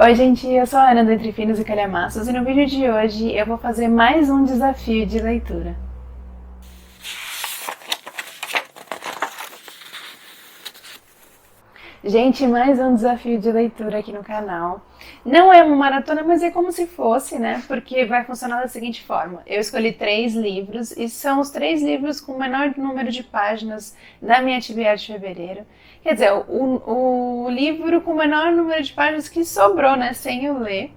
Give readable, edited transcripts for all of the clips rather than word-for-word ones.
Oi gente, eu sou a Ana do Entre Finos e Calhamaços e no vídeo de hoje eu vou fazer mais um desafio de leitura. Gente, mais um desafio de leitura aqui no canal. Não é uma maratona, mas é como se fosse, né? Porque vai funcionar da seguinte forma. Eu escolhi 3 livros e são os 3 livros com o menor número de páginas da minha atividade de fevereiro. Quer dizer, o livro com o menor número de páginas que sobrou, né? Sem eu ler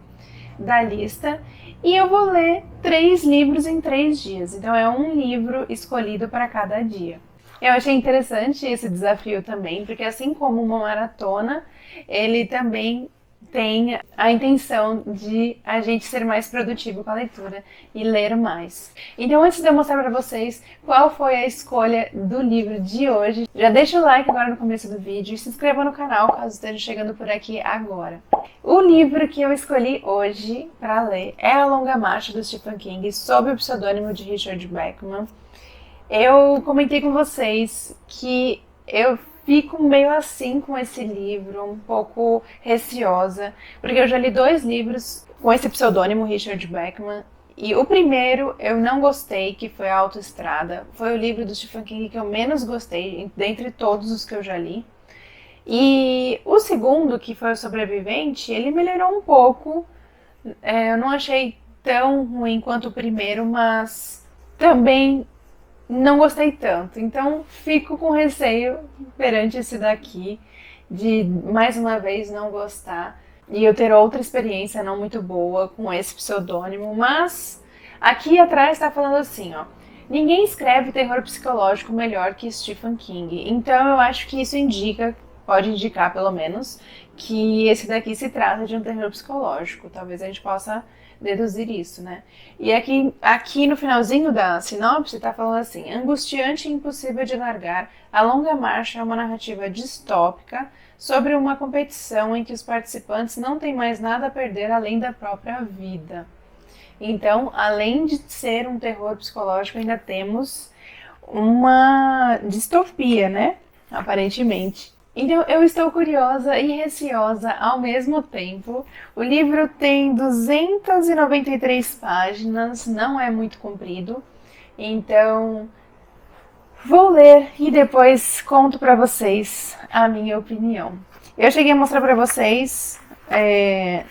da lista. E eu vou ler 3 livros em 3 dias. Então é um livro escolhido para cada dia. Eu achei interessante esse desafio também, porque assim como uma maratona, ele também tem a intenção de a gente ser mais produtivo com a leitura e ler mais. Então, antes de eu mostrar para vocês qual foi a escolha do livro de hoje, já deixa o like agora no começo do vídeo e se inscreva no canal caso esteja chegando por aqui agora. O livro que eu escolhi hoje para ler é A Longa Marcha, do Stephen King, sob o pseudônimo de Richard Bachman. Eu comentei com vocês que eu fico meio assim com esse livro, um pouco receosa, porque eu já li 2 livros com esse pseudônimo, Richard Bachman, e o primeiro eu não gostei, que foi A Autoestrada. Foi o livro do Stephen King que eu menos gostei, dentre todos os que eu já li. E o segundo, que foi O Sobrevivente, ele melhorou um pouco. Eu não achei tão ruim quanto o primeiro, mas também não gostei tanto, então fico com receio perante esse daqui de mais uma vez não gostar e eu ter outra experiência não muito boa com esse pseudônimo, mas aqui atrás está falando assim, ó: ninguém escreve terror psicológico melhor que Stephen King, então eu acho que isso indica, pode indicar pelo menos, que esse daqui se trata de um terror psicológico, talvez a gente possa deduzir isso, né? E aqui no finalzinho da sinopse tá falando assim: angustiante e impossível de largar, A Longa Marcha é uma narrativa distópica sobre uma competição em que os participantes não têm mais nada a perder além da própria vida. Então, além de ser um terror psicológico, ainda temos uma distopia, né? Aparentemente. Então, eu estou curiosa e receosa ao mesmo tempo. O livro tem 293 páginas, não é muito comprido. Então, vou ler e depois conto para vocês a minha opinião. Eu cheguei a mostrar para vocês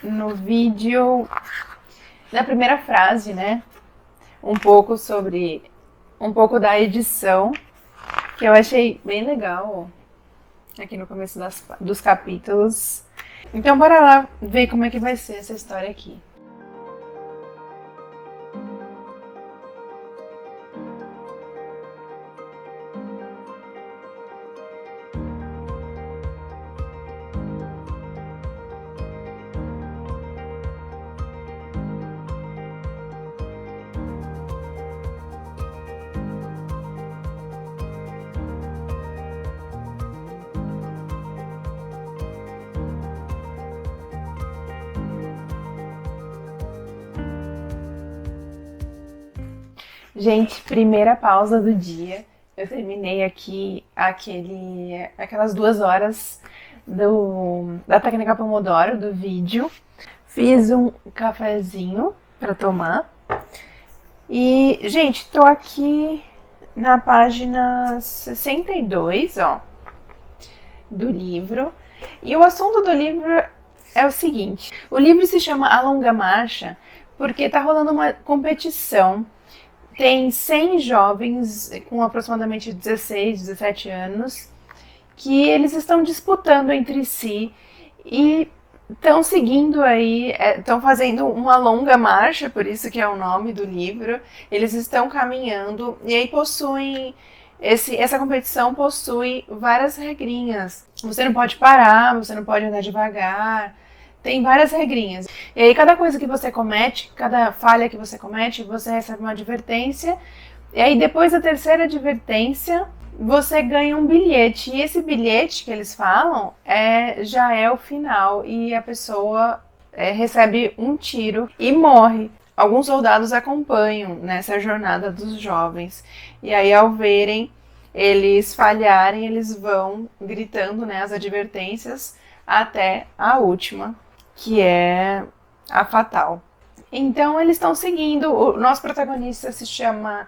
no vídeo, na primeira frase, né? Um pouco da edição, que eu achei bem legal, aqui no começo dos capítulos. Então bora lá ver como é que vai ser essa história aqui. Gente, primeira pausa do dia. Eu terminei aqui aquelas 2 horas da técnica Pomodoro, do vídeo. Fiz um cafezinho para tomar. E, gente, tô aqui na página 62, ó, do livro. E o assunto do livro é o seguinte: o livro se chama A Longa Marcha porque tá rolando uma competição. Tem 100 jovens com aproximadamente 16, 17 anos que eles estão disputando entre si e estão seguindo aí, estão fazendo uma longa marcha, por isso que é o nome do livro. Eles estão caminhando e aí essa competição possui várias regrinhas. Você não pode parar, você não pode andar devagar. Tem várias regrinhas. E aí cada coisa que você comete, cada falha que você comete, você recebe uma advertência. E aí depois da terceira advertência, você ganha um bilhete. E esse bilhete que eles falam já é o final. E a pessoa recebe um tiro e morre. Alguns soldados acompanham nessa jornada dos jovens. E aí ao verem eles falharem, eles vão gritando, né, as advertências até a última. que é a Fatal. Então eles estão seguindo, o nosso protagonista se chama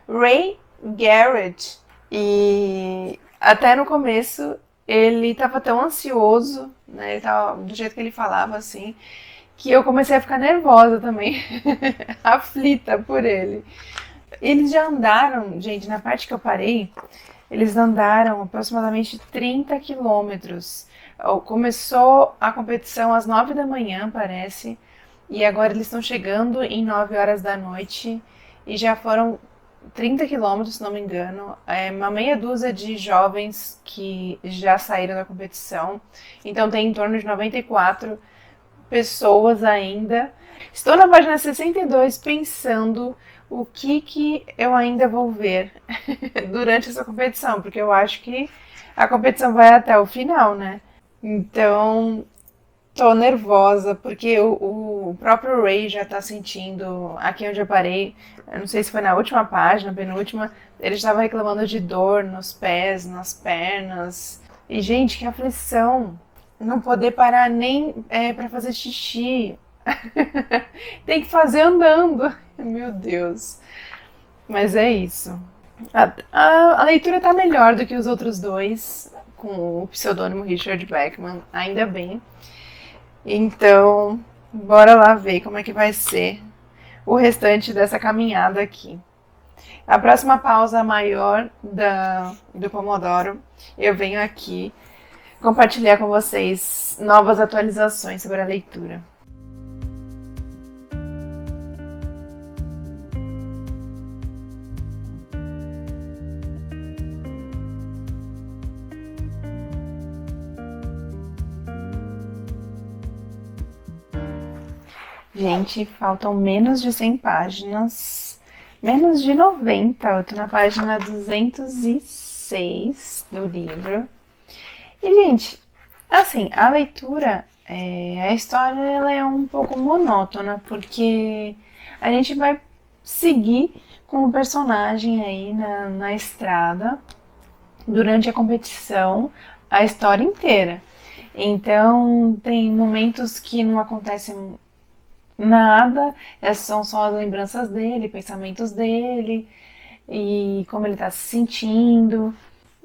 Ray Garrett e até no começo ele estava tão ansioso, né, ele tava, do jeito que ele falava assim, que eu comecei a ficar nervosa também, aflita por ele. Eles já andaram, gente, na parte que eu parei, eles andaram aproximadamente 30 quilômetros. Começou a competição às 9 da manhã, parece, e agora eles estão chegando em 9 horas da noite e já foram 30 quilômetros, se não me engano. É uma meia dúzia de jovens que já saíram da competição. Então tem em torno de 94 pessoas ainda. Estou na página 62 pensando o que eu ainda vou ver durante essa competição, porque eu acho que a competição vai até o final, né? Então, tô nervosa, porque o próprio Ray já tá sentindo, aqui onde eu parei, eu não sei se foi na última página, penúltima, ele estava reclamando de dor nos pés, nas pernas. E, gente, que aflição! Não poder parar nem para fazer xixi. Tem que fazer andando. Meu Deus. Mas é isso. A leitura tá melhor do que os outros dois, com o pseudônimo Richard Bachman, ainda bem. Então, bora lá ver como é que vai ser o restante dessa caminhada aqui. A próxima pausa maior do Pomodoro, eu venho aqui compartilhar com vocês novas atualizações sobre a leitura. Gente, faltam menos de 100 páginas, menos de 90, eu tô na página 206 do livro. E, gente, assim, a leitura, a história ela é um pouco monótona, porque a gente vai seguir com o personagem aí na estrada, durante a competição, a história inteira. Então, tem momentos que não acontecem nada, são só as lembranças dele, pensamentos dele e como ele está se sentindo.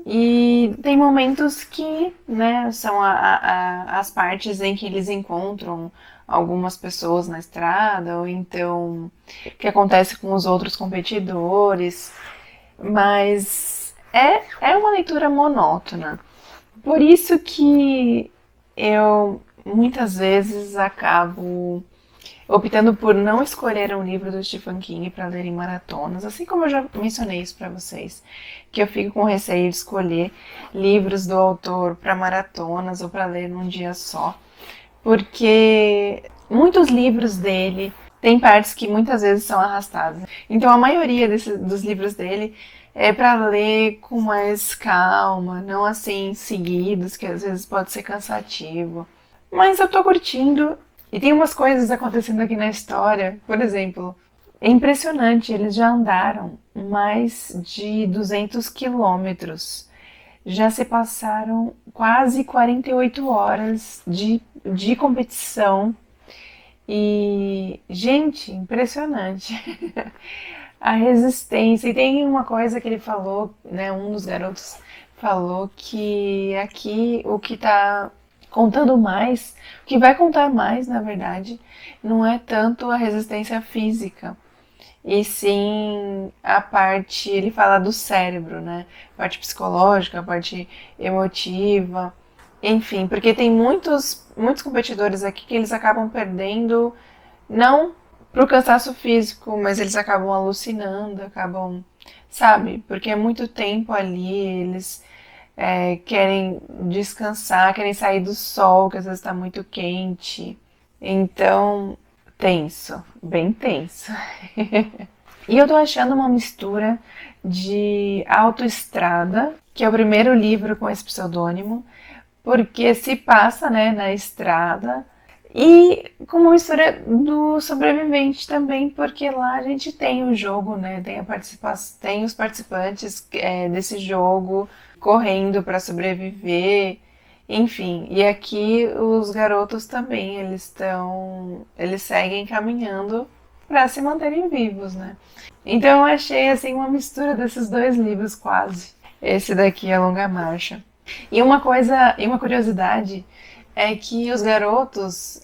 E tem momentos que, né, são as partes em que eles encontram algumas pessoas na estrada, ou então o que acontece com os outros competidores, mas é uma leitura monótona. Por isso que eu muitas vezes acabo optando por não escolher um livro do Stephen King para ler em maratonas, assim como eu já mencionei isso para vocês, que eu fico com receio de escolher livros do autor para maratonas ou para ler num dia só, porque muitos livros dele têm partes que muitas vezes são arrastadas. Então a maioria dos livros dele é para ler com mais calma, não assim seguidos, que às vezes pode ser cansativo. Mas eu tô curtindo. E tem umas coisas acontecendo aqui na história, por exemplo, é impressionante, eles já andaram mais de 200 quilômetros, já se passaram quase 48 horas de competição e, gente, impressionante, a resistência. E tem uma coisa que ele falou, né, um dos garotos falou que aqui o que tá contando mais, o que vai contar mais, na verdade, não é tanto a resistência física, e sim a parte, ele fala do cérebro, né? A parte psicológica, a parte emotiva, enfim, porque tem muitos competidores aqui que eles acabam perdendo, não pro cansaço físico, mas eles acabam alucinando, acabam, sabe? Porque é muito tempo ali, eles querem descansar, querem sair do sol, que às vezes está muito quente. Então, tenso, bem tenso. E eu tô achando uma mistura de Autoestrada, que é o primeiro livro com esse pseudônimo, porque se passa, né, na estrada, e com uma mistura do sobrevivente também, porque lá a gente tem o jogo, né, tem os participantes desse jogo correndo para sobreviver, Enfim, e aqui os garotos também, eles seguem caminhando para se manterem vivos, né? Então eu achei assim uma mistura desses dois livros quase. Esse daqui é Longa Marcha. E uma curiosidade é que os garotos,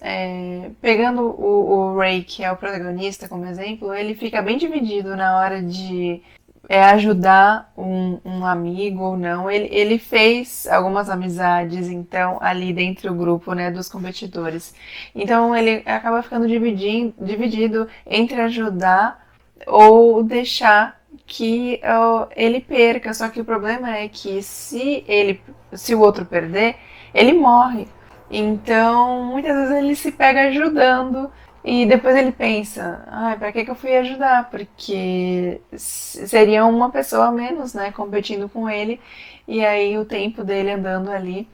pegando o Ray, que é o protagonista como exemplo, ele fica bem dividido na hora de ajudar um amigo ou não. Ele fez algumas amizades, então, ali dentro do grupo, né, dos competidores. Então, ele acaba ficando dividido entre ajudar ou deixar que ele perca. Só que o problema é que se o outro perder, ele morre. Então, muitas vezes ele se pega ajudando e depois ele pensa, pra que eu fui ajudar? Porque seria uma pessoa a menos, né, competindo com ele, e aí o tempo dele andando ali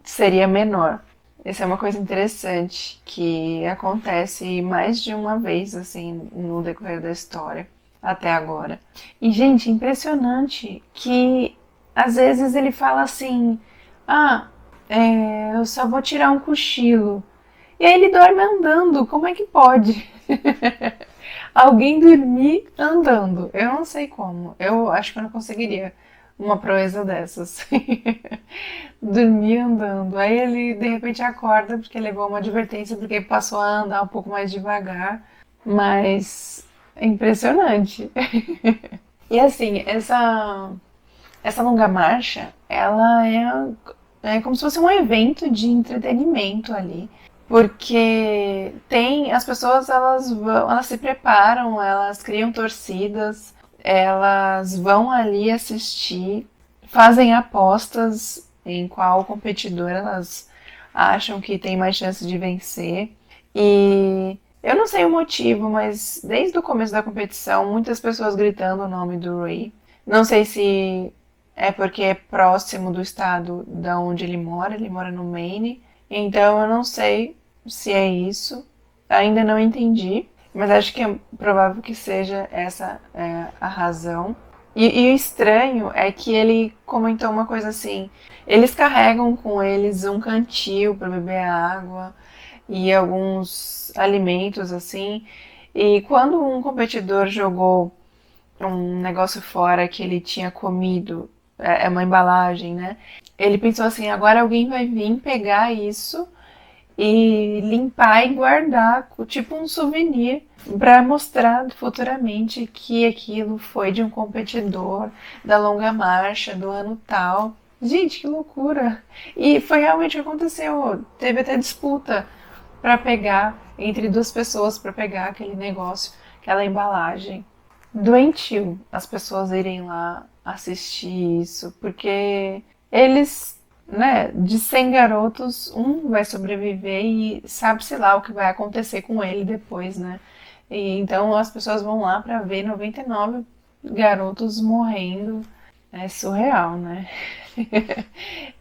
seria menor. Essa é uma coisa interessante que acontece mais de uma vez, assim, no decorrer da história, até agora. E, gente, impressionante que às vezes ele fala assim, eu só vou tirar um cochilo. E aí ele dorme andando, como é que pode? Alguém dormir andando. Eu não sei como. Eu acho que eu não conseguiria uma proeza dessas. Dormir andando. Aí ele de repente acorda porque levou uma advertência porque passou a andar um pouco mais devagar. Mas é impressionante. E assim, essa longa marcha, ela é como se fosse um evento de entretenimento ali. Porque as pessoas elas se preparam, elas criam torcidas, elas vão ali assistir, fazem apostas em qual competidor elas acham que tem mais chance de vencer. E eu não sei o motivo, mas desde o começo da competição, muitas pessoas gritando o nome do Ray. Não sei se é porque é próximo do estado da onde ele mora no Maine. Então eu não sei se é isso, ainda não entendi, mas acho que é provável que seja essa a razão. E o estranho é que ele comentou uma coisa assim: eles carregam com eles um cantil para beber água e alguns alimentos assim. E quando um competidor jogou um negócio fora que ele tinha comido, é uma embalagem, né? Ele pensou assim: agora alguém vai vir pegar isso e limpar e guardar, tipo um souvenir, para mostrar futuramente que aquilo foi de um competidor da longa marcha do ano tal. Gente, que loucura! E foi realmente o que aconteceu. Teve até disputa para pegar entre duas pessoas para pegar aquele negócio, aquela embalagem. Doentio as pessoas irem lá assistir isso, porque eles, né, de 100 garotos, um vai sobreviver e sabe-se lá o que vai acontecer com ele depois, né? E então as pessoas vão lá para ver 99 garotos morrendo. É surreal, né?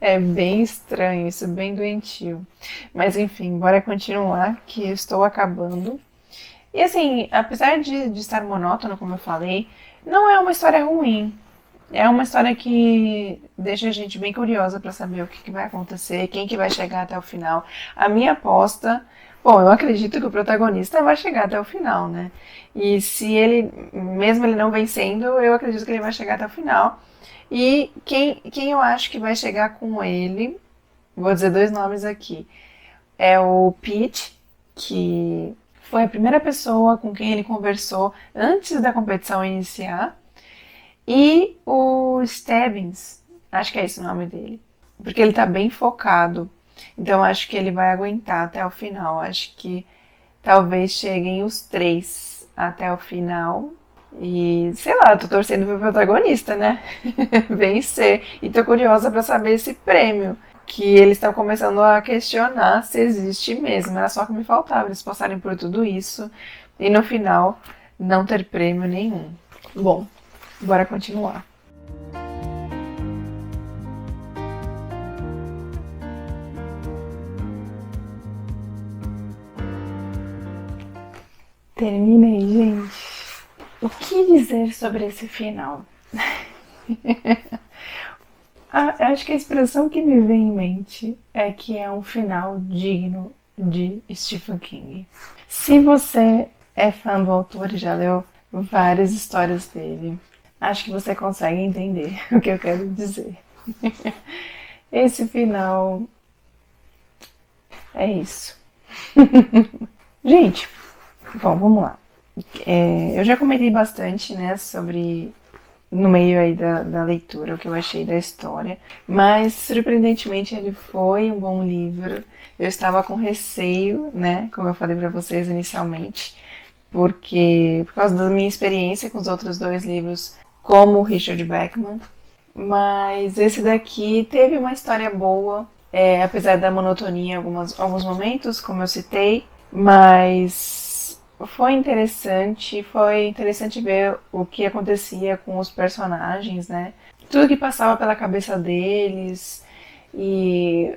É bem estranho, isso bem doentio. Mas enfim, bora continuar, que eu estou acabando. E assim, apesar de estar monótono, como eu falei, não é uma história ruim. É uma história que deixa a gente bem curiosa para saber o que vai acontecer, quem que vai chegar até o final. A minha aposta, bom, eu acredito que o protagonista vai chegar até o final, né? E se ele, mesmo ele não vencendo, eu acredito que ele vai chegar até o final. E quem eu acho que vai chegar com ele, vou dizer dois nomes aqui, é o Pete, que foi a primeira pessoa com quem ele conversou antes da competição iniciar. E o Stebbins, acho que é esse o nome dele, porque ele tá bem focado. Então acho que ele vai aguentar até o final. Acho que talvez cheguem os três até o final. E sei lá, tô torcendo pro protagonista, né? Vencer. E tô curiosa pra saber esse prêmio. Que eles estão começando a questionar se existe mesmo. Era só o que me faltava. Eles passarem por tudo isso e no final não ter prêmio nenhum. Bom, bora continuar. Terminei, gente. O que dizer sobre esse final? Acho que a expressão que me vem em mente é que é um final digno de Stephen King. Se você é fã do autor e já leu várias histórias dele, acho que você consegue entender o que eu quero dizer. Esse final é isso. Gente, bom, vamos lá. Eu já comentei bastante, né, sobre no meio aí da leitura, o que eu achei da história, mas surpreendentemente ele foi um bom livro. Eu estava com receio, né, como eu falei para vocês inicialmente, porque por causa da minha experiência com os outros dois livros, como o Richard Bachman, mas esse daqui teve uma história boa, apesar da monotonia em alguns momentos, como eu citei, mas foi interessante ver o que acontecia com os personagens, né? Tudo que passava pela cabeça deles e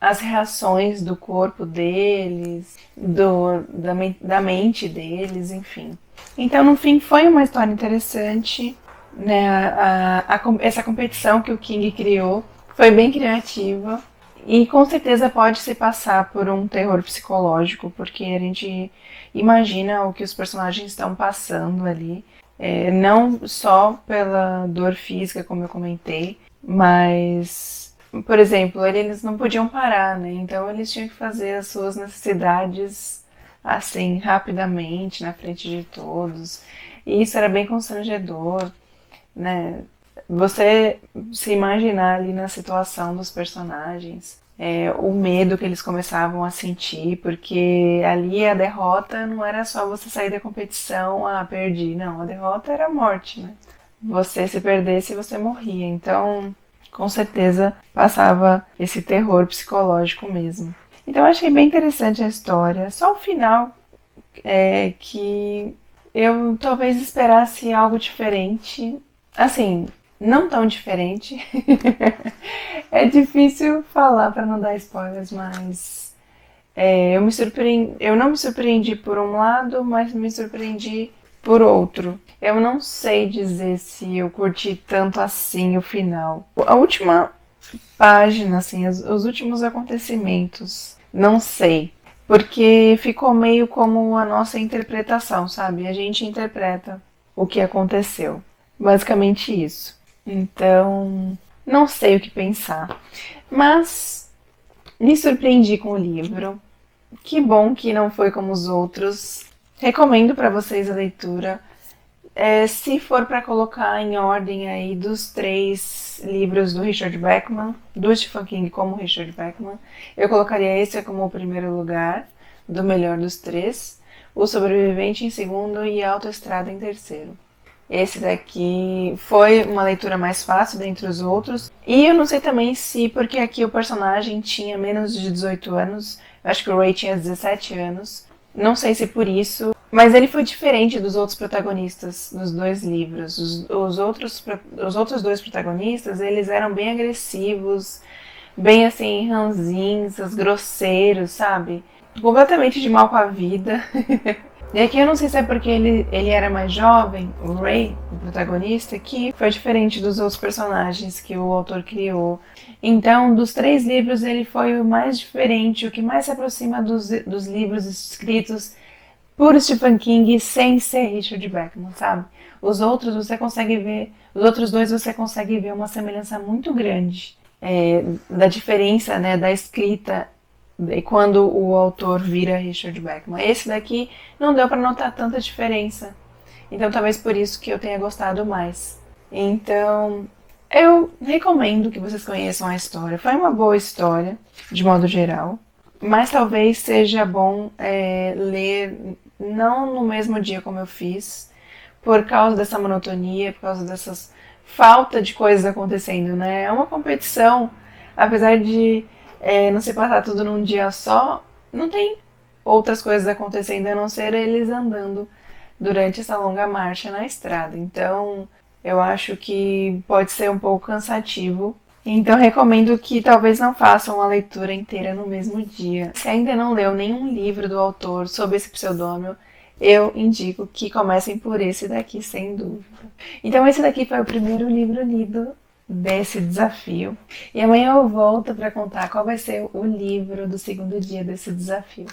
as reações do corpo deles, da mente deles, enfim. Então, no fim, foi uma história interessante, né? Essa competição que o King criou foi bem criativa e com certeza pode se passar por um terror psicológico, porque a gente imagina o que os personagens estão passando ali, não só pela dor física, como eu comentei, mas, por exemplo, eles não podiam parar, né? Então eles tinham que fazer as suas necessidades assim, rapidamente, na frente de todos. E isso era bem constrangedor, né? Você se imaginar ali na situação dos personagens, o medo que eles começavam a sentir, porque ali a derrota não era só você sair da competição, perdi, não, a derrota era a morte, né? Você se perdesse, você morria, então com certeza passava esse terror psicológico mesmo. Então eu achei bem interessante a história, só o final que eu talvez esperasse algo diferente, assim, não tão diferente. É difícil falar para não dar spoilers, mas eu não me surpreendi por um lado, mas me surpreendi por outro. Eu não sei dizer se eu curti tanto assim o final. A última página, assim, os últimos acontecimentos, não sei. Porque ficou meio como a nossa interpretação, sabe? A gente interpreta o que aconteceu. Basicamente isso. Então, não sei o que pensar. Mas me surpreendi com o livro. Que bom que não foi como os outros. Recomendo para vocês a leitura. Se for para colocar em ordem aí dos 3 livros do Richard Bachman, do Stephen King como Richard Bachman, eu colocaria esse como o primeiro lugar, do melhor dos 3, O Sobrevivente em segundo e A Autoestrada em terceiro. Esse daqui foi uma leitura mais fácil dentre os outros. E eu não sei também se, porque aqui o personagem tinha menos de 18 anos, eu acho que o Ray tinha 17 anos, não sei se por isso, mas ele foi diferente dos outros protagonistas dos 2 livros. Os outros 2 protagonistas, eles eram bem agressivos, bem assim, ranzinhos, grosseiros, sabe? Completamente de mal com a vida. E aqui eu não sei se é porque ele era mais jovem, o Ray, o protagonista, que foi diferente dos outros personagens que o autor criou. Então, dos 3 livros, ele foi o mais diferente, o que mais se aproxima dos livros escritos por Stephen King sem ser Richard Bachman, sabe? Os outros você consegue ver, os outros 2 você consegue ver uma semelhança muito grande da diferença, né, da escrita e quando o autor vira Richard Bachman. Esse daqui não deu para notar tanta diferença. Então talvez por isso que eu tenha gostado mais. Então eu recomendo que vocês conheçam a história. Foi uma boa história, de modo geral. Mas talvez seja bom ler não no mesmo dia como eu fiz, por causa dessa monotonia, por causa dessas falta de coisas acontecendo, né? É uma competição, apesar de não se passar tudo num dia só, não tem outras coisas acontecendo a não ser eles andando durante essa longa marcha na estrada. Então, eu acho que pode ser um pouco cansativo. Então, recomendo que talvez não façam a leitura inteira no mesmo dia. Se ainda não leu nenhum livro do autor sob esse pseudônimo, eu indico que comecem por esse daqui, sem dúvida. Então, esse daqui foi o primeiro livro lido desse desafio. E amanhã eu volto para contar qual vai ser o livro do segundo dia desse desafio.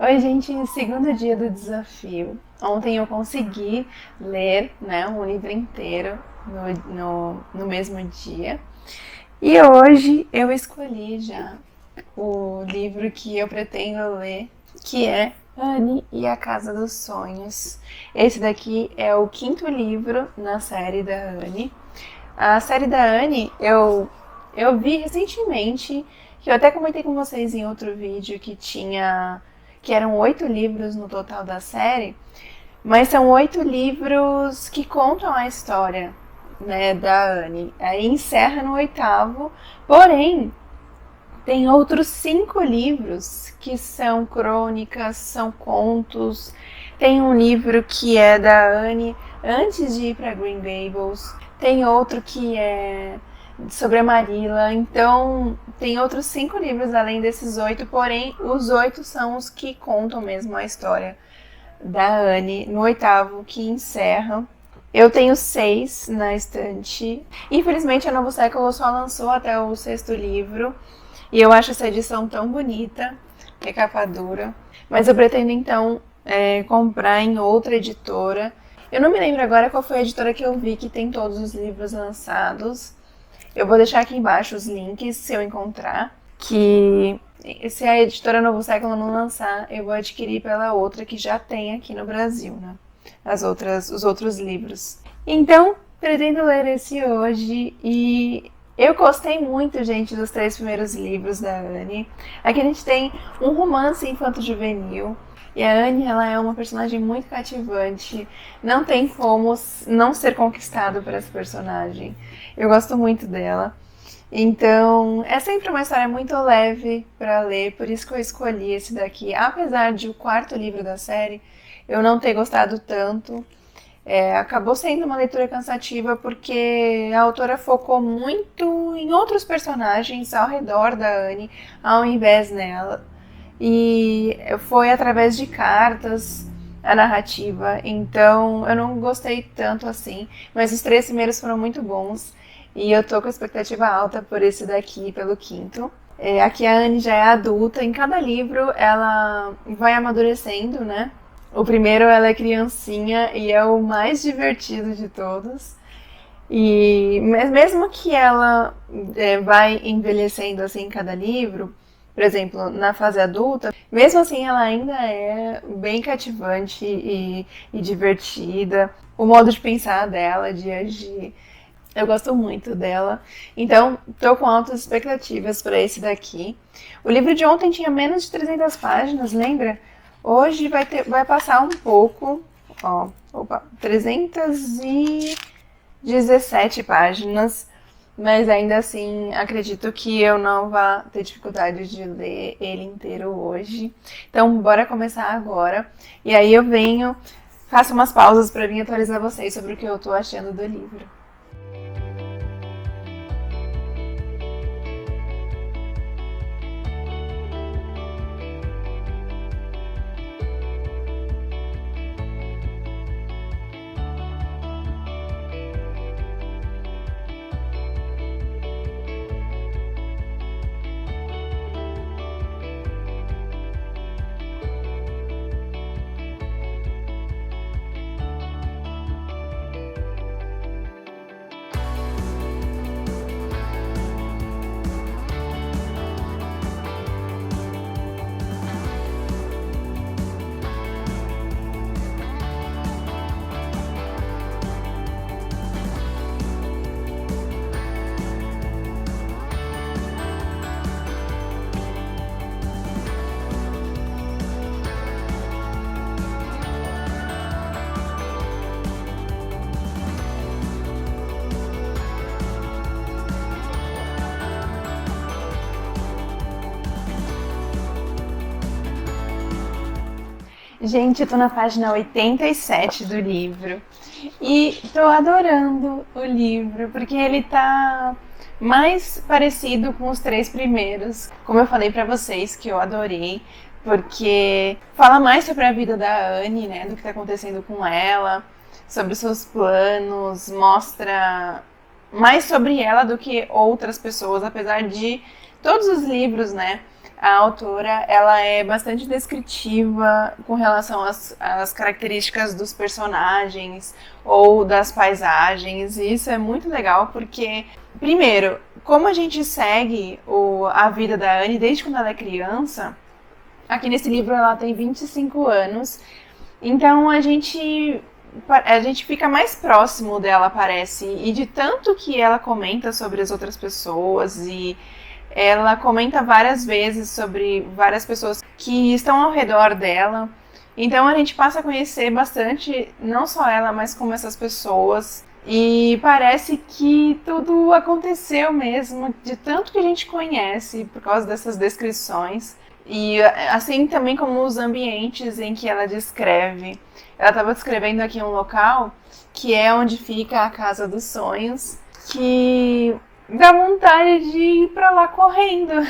Oi, gente, segundo dia do desafio. Ontem eu consegui ler, né, um livro inteiro no mesmo dia. E hoje eu escolhi já o livro que eu pretendo ler, que é Anne e a Casa dos Sonhos. Esse daqui é o quinto livro na série da Anne. A série da Anne eu vi recentemente, que eu até comentei com vocês em outro vídeo que eram 8 livros no total da série, mas são 8 livros que contam a história, né, da Anne. Aí encerra no 8º, porém tem outros 5 livros que são crônicas, são contos. Tem um livro que é da Anne antes de ir para Green Gables. Tem outro que é sobre a Marilla. Então, tem outros 5 livros além desses 8, porém, os 8 são os que contam mesmo a história da Anne no 8º, que encerra. Eu tenho 6 na estante. Infelizmente, a Novo Século só lançou até o 6º livro. E eu acho essa edição tão bonita, que é capa dura. Mas eu pretendo, então, comprar em outra editora. Eu não me lembro agora qual foi a editora que eu vi que tem todos os livros lançados. Eu vou deixar aqui embaixo os links, se eu encontrar. Que se a editora Novo Século não lançar, eu vou adquirir pela outra que já tem aqui no Brasil, né? Os outros livros. Então, pretendo ler esse hoje e eu gostei muito, gente, dos 3 primeiros livros da Anne. Aqui a gente tem um romance infanto-juvenil. E a Anne, ela é uma personagem muito cativante. Não tem como não ser conquistado por essa personagem. Eu gosto muito dela. Então, é sempre uma história muito leve para ler, por isso que eu escolhi esse daqui. Apesar de o 4º livro da série eu não ter gostado tanto, acabou sendo uma leitura cansativa porque a autora focou muito em outros personagens ao redor da Anne, ao invés nela. E foi através de cartas a narrativa, então eu não gostei tanto assim, mas os 3 primeiros foram muito bons e eu tô com expectativa alta por esse daqui, pelo 5º. Aqui a Anne já é adulta, em cada livro ela vai amadurecendo, né? O primeiro ela é criancinha e é o mais divertido de todos. E mesmo que ela vai envelhecendo assim em cada livro, por exemplo, na fase adulta, mesmo assim ela ainda é bem cativante e divertida. O modo de pensar dela, de agir, eu gosto muito dela. Então, tô com altas expectativas para esse daqui. O livro de ontem tinha menos de 300 páginas, lembra? Hoje vai passar um pouco, 317 páginas, mas ainda assim acredito que eu não vá ter dificuldade de ler ele inteiro hoje. Então, bora começar agora. E aí eu faço umas pausas para vir atualizar vocês sobre o que eu tô achando do livro. Gente, eu tô na página 87 do livro e tô adorando o livro, porque ele tá mais parecido com os 3 primeiros. Como eu falei pra vocês, que eu adorei, porque fala mais sobre a vida da Annie, né, do que tá acontecendo com ela, sobre os seus planos, mostra mais sobre ela do que outras pessoas, apesar de todos os livros, né, a autora, ela é bastante descritiva com relação às características dos personagens ou das paisagens, e isso é muito legal porque, primeiro, como a gente segue a vida da Annie desde quando ela é criança, aqui nesse livro ela tem 25 anos, então a gente fica mais próximo dela, parece, e de tanto que ela comenta sobre as outras pessoas, e ela comenta várias vezes sobre várias pessoas que estão ao redor dela. Então a gente passa a conhecer bastante, não só ela, mas como essas pessoas. E parece que tudo aconteceu mesmo, de tanto que a gente conhece por causa dessas descrições. E assim também como os ambientes em que ela descreve. Ela estava descrevendo aqui um local que é onde fica a Casa dos Sonhos, que dá vontade de ir pra lá correndo,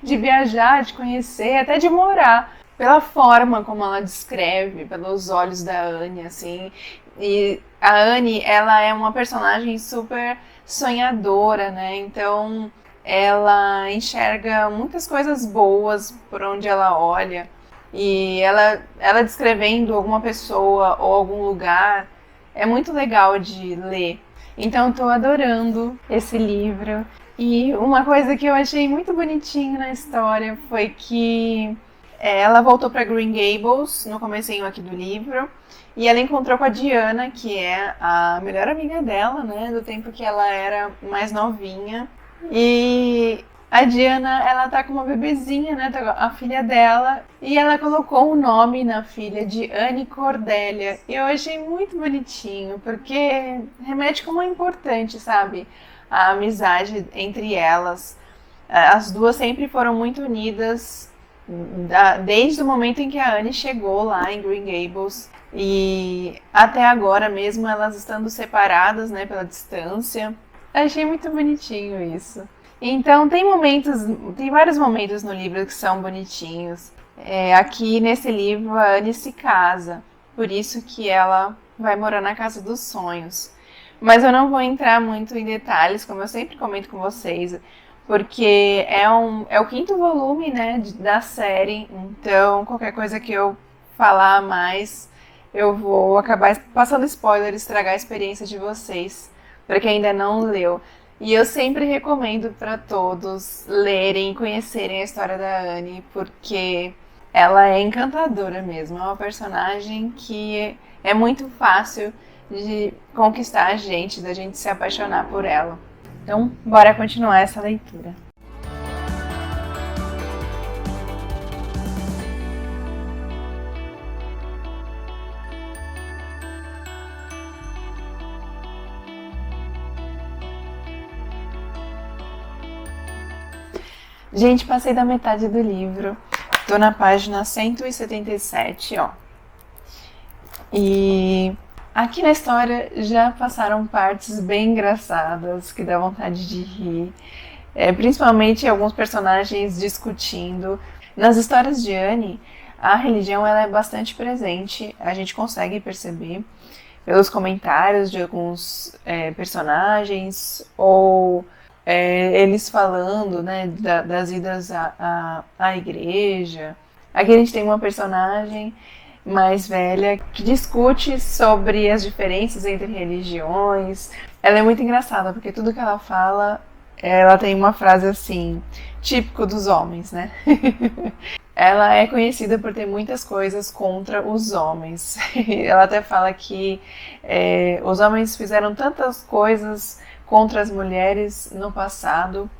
de viajar, de conhecer, até de morar, pela forma como ela descreve, pelos olhos da Annie, assim. E a Annie, ela é uma personagem super sonhadora, né? Então ela enxerga muitas coisas boas por onde ela olha. E ela descrevendo alguma pessoa ou algum lugar é muito legal de ler. Então estou adorando esse livro. E uma coisa que eu achei muito bonitinho na história foi que ela voltou para Green Gables no comecinho aqui do livro e ela encontrou com a Diana, que é a melhor amiga dela, né, do tempo que ela era mais novinha. E a Diana, ela tá com uma bebezinha, né, a filha dela, e ela colocou o nome na filha de Annie Cordélia. E eu achei muito bonitinho, porque remete como é importante, sabe, a amizade entre elas. As duas sempre foram muito unidas, desde o momento em que a Annie chegou lá em Green Gables, e até agora mesmo elas estando separadas, né, pela distância. Achei muito bonitinho isso. Então tem vários momentos no livro que são bonitinhos. Aqui nesse livro a Annie se casa, por isso que ela vai morar na Casa dos Sonhos. Mas eu não vou entrar muito em detalhes, como eu sempre comento com vocês, porque é o 5º volume, né, da série, então qualquer coisa que eu falar mais, eu vou acabar passando spoiler, estragar a experiência de vocês, para quem ainda não leu. E eu sempre recomendo para todos lerem e conhecerem a história da Annie, porque ela é encantadora mesmo. É uma personagem que é muito fácil de conquistar a gente, da gente se apaixonar por ela. Então, bora continuar essa leitura. Gente, passei da metade do livro. Tô na página 177, ó. E aqui na história já passaram partes bem engraçadas, que dá vontade de rir. Principalmente alguns personagens discutindo. Nas histórias de Annie, a religião ela é bastante presente. A gente consegue perceber pelos comentários de alguns personagens ou eles falando, né, das idas à igreja. Aqui a gente tem uma personagem mais velha que discute sobre as diferenças entre religiões. Ela é muito engraçada, porque tudo que ela fala, ela tem uma frase assim, típico dos homens, né? Ela é conhecida por ter muitas coisas contra os homens. Ela até fala que os homens fizeram tantas coisas contra as mulheres no passado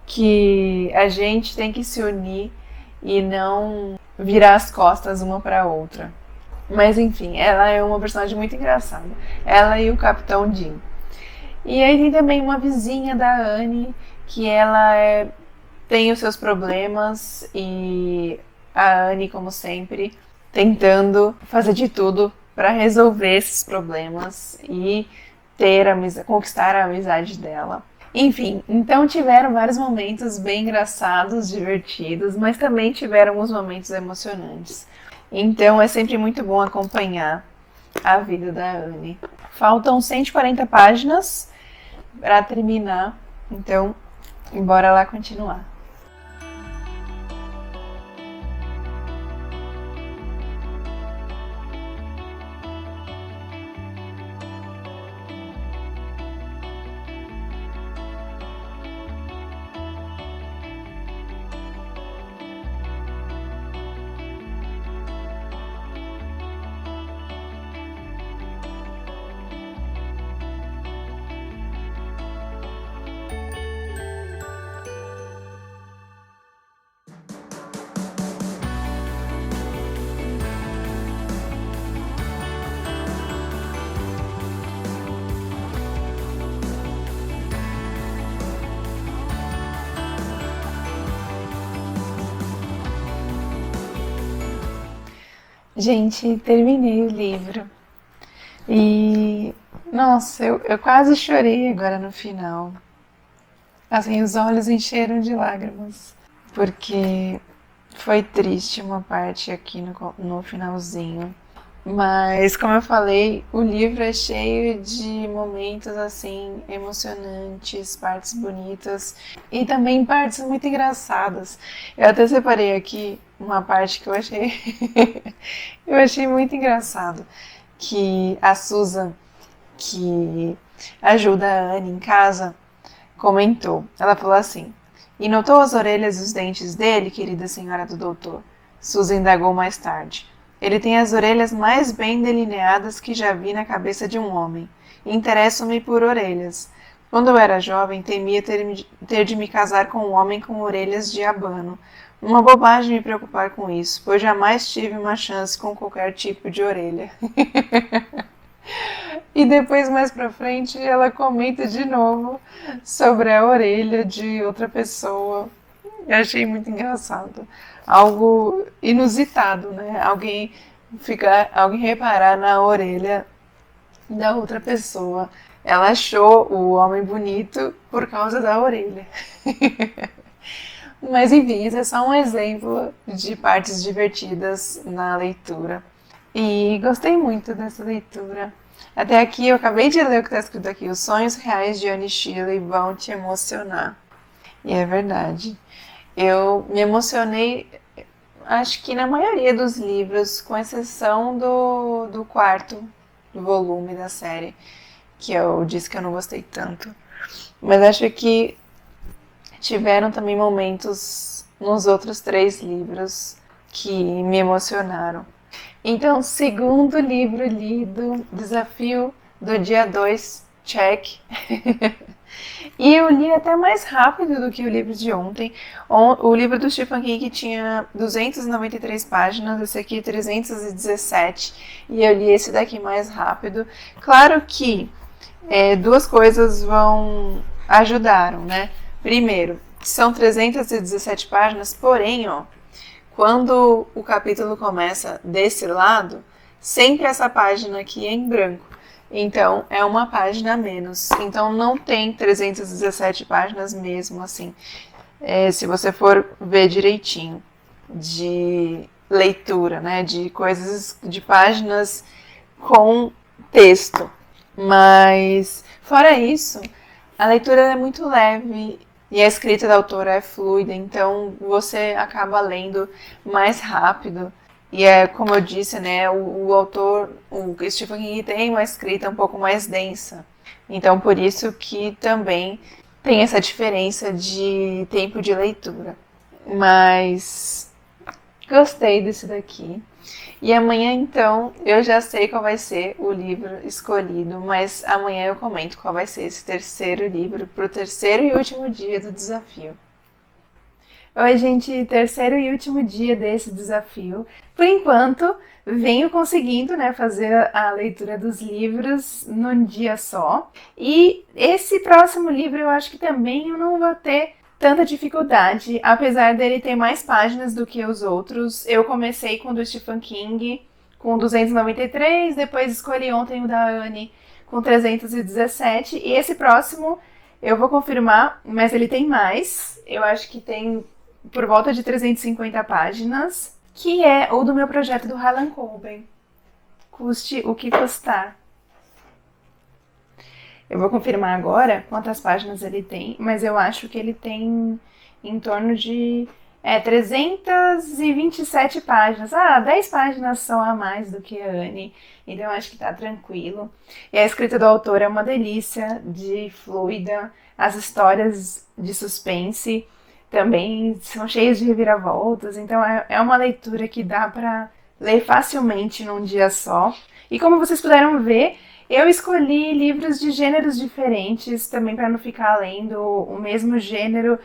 que a gente tem que se unir e não virar as costas uma para a outra. Mas enfim, ela é uma personagem muito engraçada. Ela e o Capitão Jim. E aí tem também uma vizinha da Annie que ela tem os seus problemas e A Annie, como sempre, tentando fazer de tudo para resolver esses problemas e conquistar a amizade dela. Enfim, então tiveram vários momentos bem engraçados, divertidos, mas também tiveram alguns momentos emocionantes. Então é sempre muito bom acompanhar a vida da Annie. Faltam 140 páginas para terminar, então bora lá continuar. Gente, terminei o livro e, nossa, eu quase chorei agora no final. Assim, os olhos encheram de lágrimas, porque foi triste uma parte aqui no finalzinho. Mas, como eu falei, o livro é cheio de momentos, assim, emocionantes, partes bonitas e também partes muito engraçadas. Eu até separei aqui uma parte que eu achei, eu achei muito engraçado, que a Susan, que ajuda a Anne em casa, comentou. Ela falou assim: "E notou as orelhas e os dentes dele, querida senhora do doutor?" Susan indagou mais tarde. "Ele tem as orelhas mais bem delineadas que já vi na cabeça de um homem. Interesso-me por orelhas. Quando eu era jovem, temia ter de me casar com um homem com orelhas de abano. Uma bobagem me preocupar com isso, pois jamais tive uma chance com qualquer tipo de orelha." E depois, mais pra frente, ela comenta de novo sobre a orelha de outra pessoa. Eu achei muito engraçado. Algo inusitado, né? Alguém reparar na orelha da outra pessoa. Ela achou o homem bonito por causa da orelha. Mas enfim, esse é só um exemplo de partes divertidas na leitura. E gostei muito dessa leitura. Até aqui eu acabei de ler o que está escrito aqui: "Os sonhos reais de Annie Shirley vão te emocionar." E é verdade. Eu me emocionei, acho que na maioria dos livros, com exceção do quarto volume da série, que eu disse que eu não gostei tanto. Mas acho que tiveram também momentos nos outros 3 livros que me emocionaram. Então, segundo livro lido, desafio do dia 2, check. E eu li até mais rápido do que o livro de ontem. O livro do Stephen King tinha 293 páginas, esse aqui 317, e eu li esse daqui mais rápido. Claro que 2 coisas ajudaram, né? Primeiro, são 317 páginas, porém, quando o capítulo começa desse lado, sempre essa página aqui é em branco. Então, é uma página a menos. Então, não tem 317 páginas mesmo, assim. Se você for ver direitinho, de leitura, né? De coisas, de páginas com texto. Mas, fora isso, a leitura é muito leve e a escrita da autora é fluida, então você acaba lendo mais rápido. E como eu disse, né, o autor, o Stephen King, tem uma escrita um pouco mais densa. Então, por isso que também tem essa diferença de tempo de leitura. Mas gostei desse daqui. E amanhã, então, eu já sei qual vai ser o livro escolhido, mas amanhã eu comento qual vai ser esse terceiro livro para o terceiro e último dia do desafio. Oi, gente, terceiro e último dia desse desafio. Por enquanto, venho conseguindo, né, fazer a leitura dos livros num dia só. E esse próximo livro eu acho que também eu não vou ter tanta dificuldade, apesar dele ter mais páginas do que os outros. Eu comecei com o do Stephen King, com 293, depois escolhi ontem o da Anne com 317, e esse próximo eu vou confirmar, mas ele tem mais. Eu acho que tem por volta de 350 páginas, que é o do meu projeto do Harlan Coben. Custe o que custar. Eu vou confirmar agora quantas páginas ele tem, mas eu acho que ele tem em torno de 327 páginas. 10 páginas só a mais do que a Anne, então eu acho que tá tranquilo. E a escrita do autor é uma delícia, de fluida, as histórias de suspense também são cheias de reviravoltas, então é uma leitura que dá pra ler facilmente num dia só. E como vocês puderam ver, eu escolhi livros de gêneros diferentes, também para não ficar lendo o mesmo gênero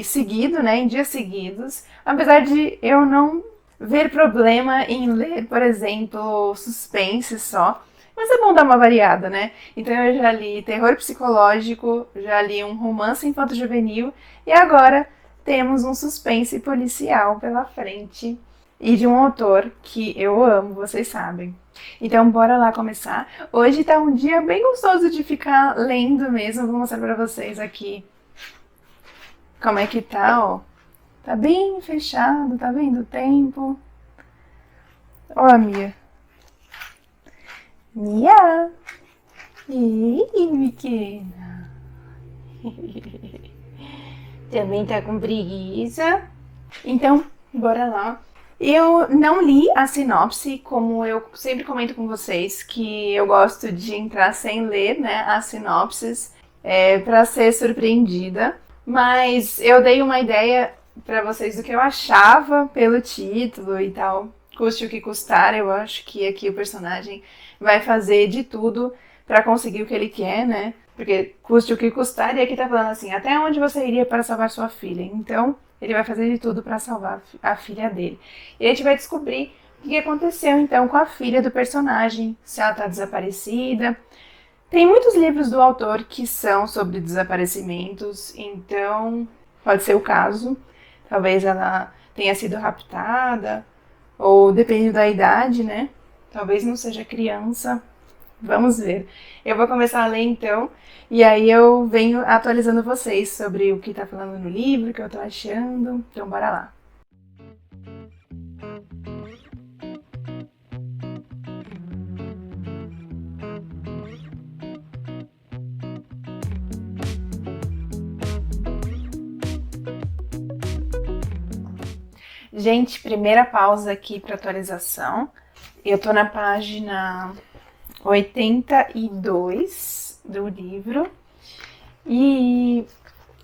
seguido, né, em dias seguidos. Apesar de eu não ver problema em ler, por exemplo, suspense só. Mas é bom dar uma variada, né? Então eu já li terror psicológico, já li um romance infanto-juvenil e agora temos um suspense policial pela frente. E de um autor que eu amo, vocês sabem. Então bora lá começar. Hoje tá um dia bem gostoso de ficar lendo mesmo. Vou mostrar pra vocês aqui como é que tá, ó. Tá bem fechado, tá vendo o tempo? Ó a Mia. Mia! Ei, pequena! Também tá com preguiça? Então, bora lá. Eu não li a sinopse, como eu sempre comento com vocês, que eu gosto de entrar sem ler, né, as sinopses, para ser surpreendida. Mas eu dei uma ideia para vocês do que eu achava pelo título e tal. Custe o que custar, eu acho que aqui o personagem vai fazer de tudo para conseguir o que ele quer, né? Porque custe o que custar, e aqui tá falando assim, até onde você iria para salvar sua filha? Então, ele vai fazer de tudo para salvar a filha dele. E a gente vai descobrir o que aconteceu então com a filha do personagem, se ela tá desaparecida. Tem muitos livros do autor que são sobre desaparecimentos, então pode ser o caso. Talvez ela tenha sido raptada, ou depende da idade, né? Talvez não seja criança. Vamos ver. Eu vou começar a ler então, e aí eu venho atualizando vocês sobre o que tá falando no livro, o que eu tô achando. Então bora lá. Gente, primeira pausa aqui para atualização. Eu tô na página 82 do livro e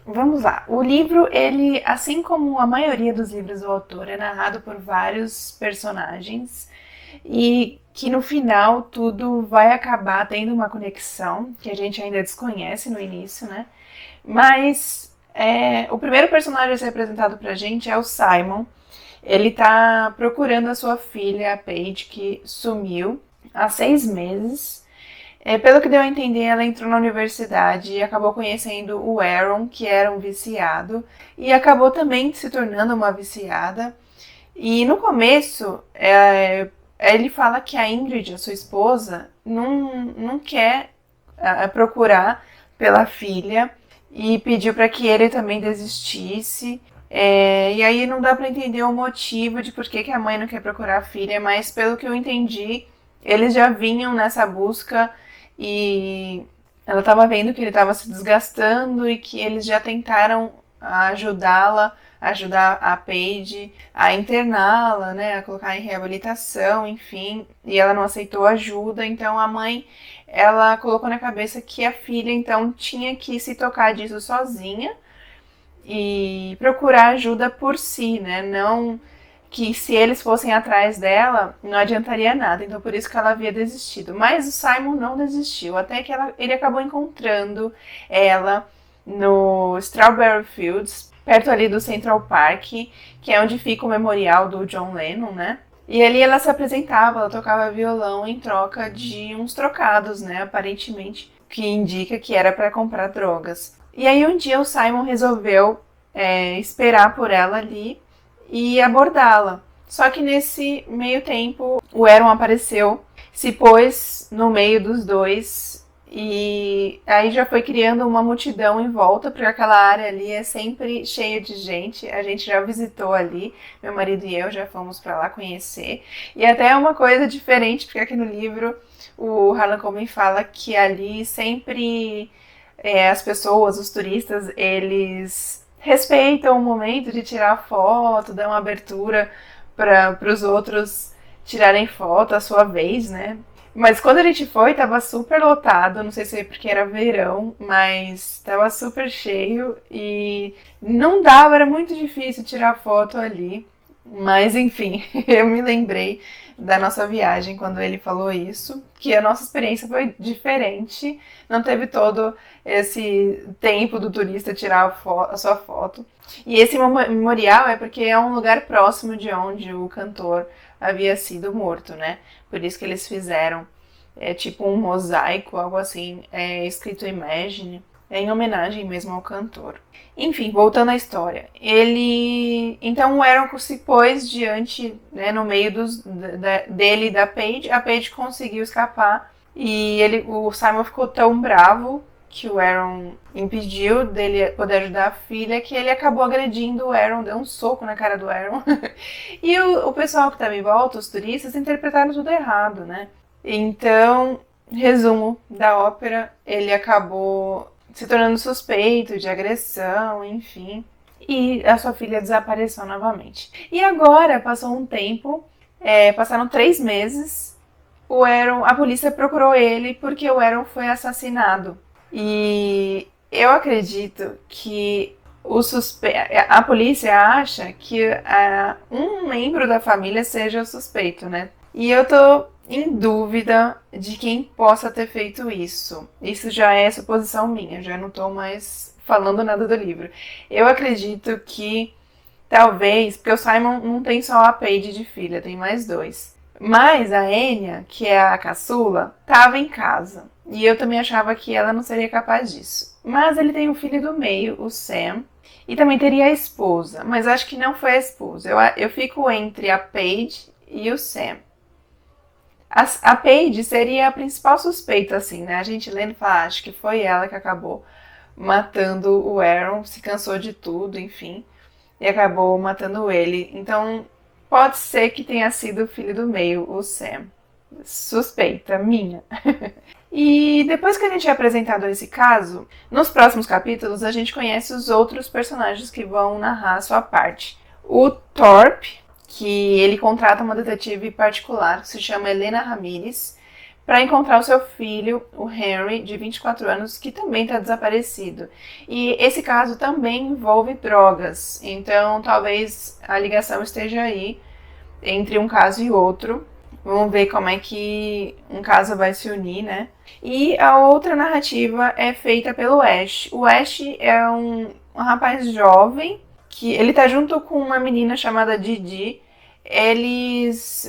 vamos lá. O livro, ele, assim como a maioria dos livros do autor, é narrado por vários personagens e que no final tudo vai acabar tendo uma conexão que a gente ainda desconhece no início, né? Mas o primeiro personagem a ser apresentado pra gente é o Simon. Ele tá procurando a sua filha, a Paige, que sumiu há 6 meses. Pelo que deu a entender, ela entrou na universidade e acabou conhecendo o Aaron, que era um viciado, e acabou também se tornando uma viciada. E no começo, ele fala que a Ingrid, a sua esposa, não quer procurar pela filha e pediu para que ele também desistisse. E aí não dá para entender o motivo de por que a mãe não quer procurar a filha, mas pelo que eu entendi, eles já vinham nessa busca e ela estava vendo que ele estava se desgastando e que eles já tentaram ajudar a Paige a interná-la, né, a colocar em reabilitação, enfim, e ela não aceitou ajuda, então a mãe, ela colocou na cabeça que a filha então tinha que se tocar disso sozinha e procurar ajuda por si, né, não que se eles fossem atrás dela, não adiantaria nada, então por isso que ela havia desistido. Mas o Simon não desistiu, até que ele acabou encontrando ela no Strawberry Fields, perto ali do Central Park, que é onde fica o memorial do John Lennon, né? E ali ela se apresentava, ela tocava violão em troca de uns trocados, né? Aparentemente, que indica que era para comprar drogas. E aí um dia o Simon resolveu esperar por ela ali e abordá-la. Só que nesse meio tempo o Aaron apareceu, se pôs no meio dos dois e aí já foi criando uma multidão em volta, porque aquela área ali é sempre cheia de gente. A gente já visitou ali, meu marido e eu já fomos para lá conhecer. E até é uma coisa diferente, porque aqui no livro o Harlan Coben fala que ali sempre as pessoas, os turistas, eles respeitam o momento de tirar foto, dão abertura para os outros tirarem foto à sua vez, né? Mas quando a gente foi, tava super lotado, não sei se é porque era verão, mas tava super cheio e não dava, era muito difícil tirar foto ali. Mas enfim, eu me lembrei da nossa viagem quando ele falou isso, que a nossa experiência foi diferente, não teve todo esse tempo do turista tirar a sua foto. E esse memorial é porque é um lugar próximo de onde o cantor havia sido morto, né? Por isso que eles fizeram tipo um mosaico, algo assim, escrito Imagine, em homenagem mesmo ao cantor. Enfim, voltando à história. Então o Aaron se pôs diante, né, no meio dele e da Paige. A Paige conseguiu escapar e o Simon ficou tão bravo que o Aaron impediu dele poder ajudar a filha, que ele acabou agredindo o Aaron, deu um soco na cara do Aaron. E o pessoal que estava em volta, os turistas, interpretaram tudo errado, né? Então, resumo da ópera, ele acabou se tornando suspeito de agressão, enfim, e a sua filha desapareceu novamente. E agora, passou um tempo, passaram 3 meses, a polícia procurou ele porque o Aaron foi assassinado. E eu acredito que a polícia acha que um membro da família seja o suspeito, né? E eu tô em dúvida de quem possa ter feito isso. Isso já é suposição minha, já não tô mais falando nada do livro. Eu acredito que talvez, porque o Simon não tem só a Paige de filha, tem mais 2. Mas a Enya, que é a caçula, estava em casa. E eu também achava que ela não seria capaz disso. Mas ele tem um filho do meio, o Sam, e também teria a esposa. Mas acho que não foi a esposa. Eu fico entre a Paige e o Sam. A Paige seria a principal suspeita, assim, né? A gente lendo fala, acho que foi ela que acabou matando o Aaron, se cansou de tudo, enfim, e acabou matando ele. Então, pode ser que tenha sido o filho do meio, o Sam. Suspeita minha. E depois que a gente é apresentado esse caso, nos próximos capítulos a gente conhece os outros personagens que vão narrar a sua parte. O Thorpe, que ele contrata uma detetive particular que se chama Helena Ramirez para encontrar o seu filho, o Henry, de 24 anos, que também está desaparecido. E esse caso também envolve drogas, então talvez a ligação esteja aí entre um caso e outro. Vamos ver como é que um caso vai se unir, né? E a outra narrativa é feita pelo Ash. O Ash é um rapaz jovem que ele tá junto com uma menina chamada Didi. Eles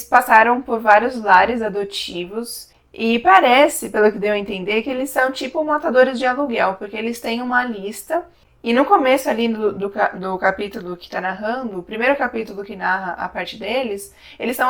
passaram por vários lares adotivos e parece, pelo que deu a entender, que eles são tipo matadores de aluguel, porque eles têm uma lista. E no começo ali do capítulo que está narrando, o primeiro capítulo que narra a parte deles, eles estão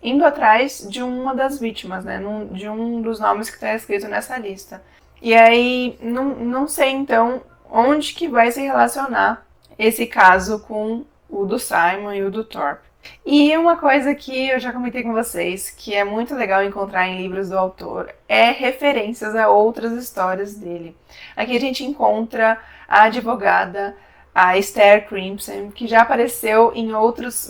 indo atrás de uma das vítimas, né? De um dos nomes que está escrito nessa lista. E aí, não sei então onde que vai se relacionar esse caso com o do Simon e o do Thorpe. E uma coisa que eu já comentei com vocês, que é muito legal encontrar em livros do autor, é referências a outras histórias dele. Aqui a gente encontra a advogada, a Esther Crimson, que já apareceu em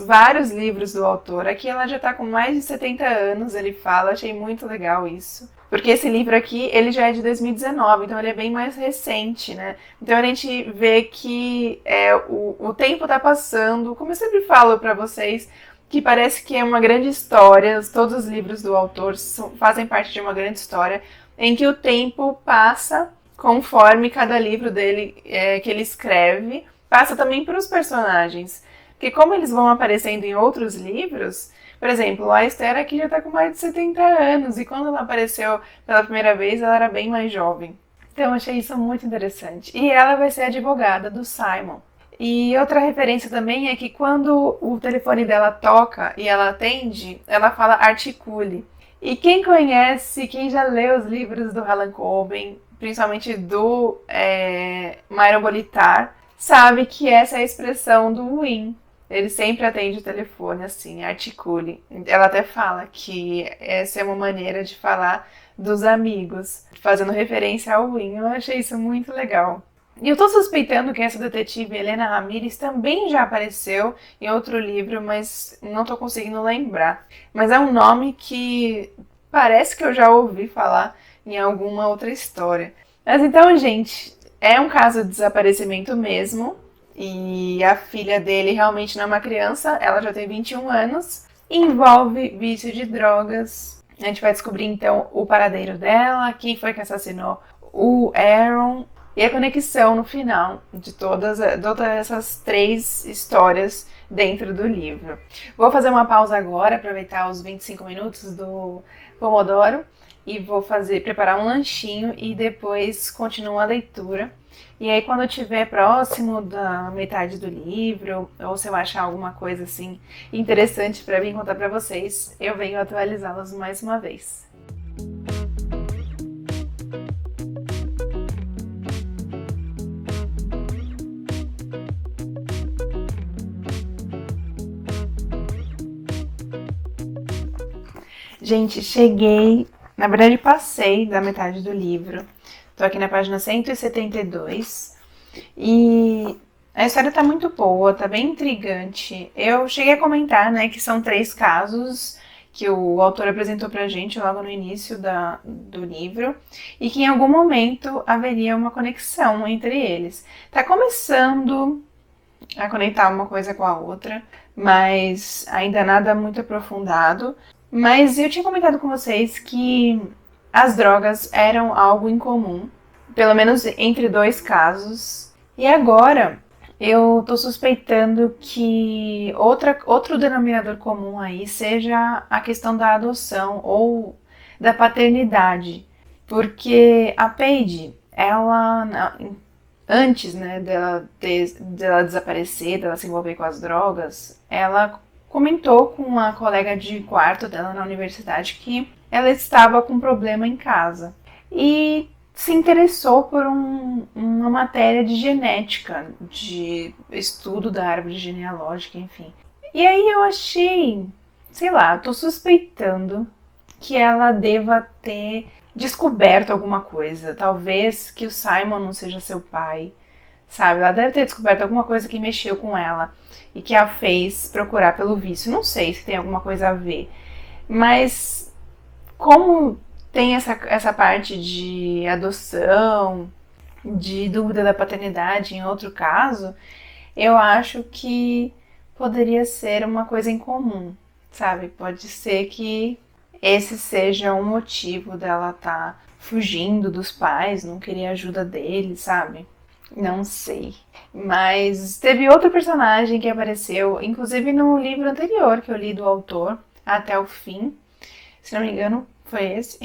vários livros do autor. Aqui ela já está com mais de 70 anos, ele fala, achei muito legal isso. Porque esse livro aqui, ele já é de 2019, então ele é bem mais recente, né? Então a gente vê que o tempo tá passando, como eu sempre falo para vocês, que parece que é uma grande história, todos os livros do autor fazem parte de uma grande história, em que o tempo passa conforme cada livro dele que ele escreve, passa também para os personagens. Porque como eles vão aparecendo em outros livros, por exemplo, a Esther aqui já está com mais de 70 anos, e quando ela apareceu pela primeira vez, ela era bem mais jovem. Então, achei isso muito interessante. E ela vai ser advogada do Simon. E outra referência também é que quando o telefone dela toca e ela atende, ela fala articule. E quem conhece, quem já leu os livros do Harlan Coben, principalmente do Myron Bolitar, sabe que essa é a expressão do Win. Ele sempre atende o telefone assim, articule. Ela até fala que essa é uma maneira de falar dos amigos, fazendo referência ao Win. Eu achei isso muito legal. E eu tô suspeitando que essa detetive Helena Ramirez também já apareceu em outro livro, mas não tô conseguindo lembrar. Mas é um nome que parece que eu já ouvi falar em alguma outra história. Mas então, gente, é um caso de desaparecimento mesmo. E a filha dele realmente não é uma criança, ela já tem 21 anos. Envolve vício de drogas. A gente vai descobrir então o paradeiro dela, quem foi que assassinou o Aaron. E a conexão no final de todas essas 3 histórias dentro do livro. Vou fazer uma pausa agora, aproveitar os 25 minutos do Pomodoro e vou preparar um lanchinho e depois continuo a leitura. E aí quando eu estiver próximo da metade do livro, ou se eu achar alguma coisa assim interessante para vir contar para vocês, eu venho atualizá-las mais uma vez. Gente, cheguei, na verdade passei da metade do livro. Tô aqui na página 172 e a história tá muito boa, tá bem intrigante. Eu cheguei a comentar, né, que são 3 casos que o autor apresentou pra gente logo no início do livro e que em algum momento haveria uma conexão entre eles. Tá começando a conectar uma coisa com a outra, mas ainda nada muito aprofundado. Mas eu tinha comentado com vocês que as drogas eram algo incomum, pelo menos entre 2 casos. E agora eu tô suspeitando que outro denominador comum aí seja a questão da adoção ou da paternidade. Porque a Paige, ela, antes, né, dela desaparecer, dela se envolver com as drogas, ela comentou com uma colega de quarto dela na universidade que ela estava com um problema em casa e se interessou por uma matéria de genética, de estudo da árvore genealógica, enfim. E aí eu achei, sei lá, tô suspeitando que ela deva ter descoberto alguma coisa. Talvez que o Simon não seja seu pai, sabe? Ela deve ter descoberto alguma coisa que mexeu com ela e que a fez procurar pelo vício. Não sei se tem alguma coisa a ver, mas como tem essa parte de adoção, de dúvida da paternidade em outro caso, eu acho que poderia ser uma coisa em comum, sabe? Pode ser que esse seja um motivo dela estar fugindo dos pais, não querer ajuda deles, sabe? Não sei. Mas teve outro personagem que apareceu, inclusive no livro anterior que eu li do autor, Até o Fim, se não me engano foi esse,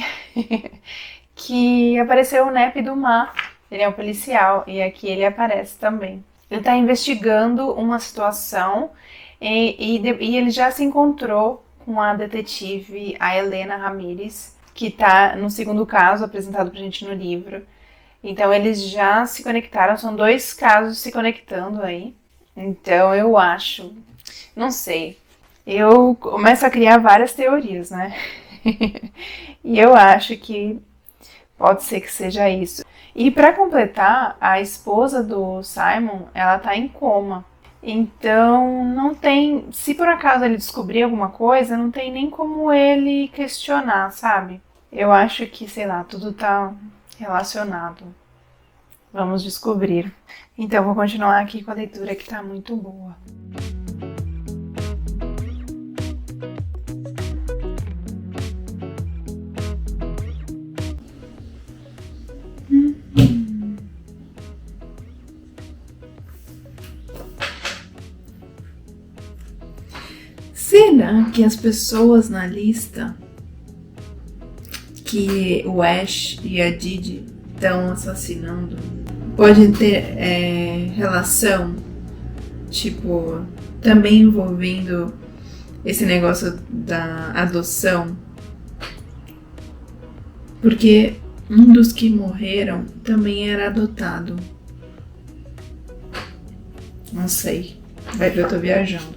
que apareceu o Nep do Mar. Ele é um policial e aqui ele aparece também. Ele está investigando uma situação e ele já se encontrou com a detetive, a Helena Ramirez, que está no segundo caso apresentado pra gente no livro. Então eles já se conectaram, são 2 casos se conectando aí. Então eu acho, não sei, eu começo a criar várias teorias, né? E eu acho que pode ser que seja isso. E para completar, a esposa do Simon, ela tá em coma. Então não tem, se por acaso ele descobrir alguma coisa, não tem nem como ele questionar, sabe? Eu acho que, sei lá, tudo tá relacionado. Vamos descobrir. Então vou continuar aqui com a leitura que tá muito boa. Será que as pessoas na lista que o Ash e a Didi estão assassinando pode ter relação, tipo, também envolvendo esse negócio da adoção, porque um dos que morreram também era adotado. Não sei, vai ver, eu tô viajando.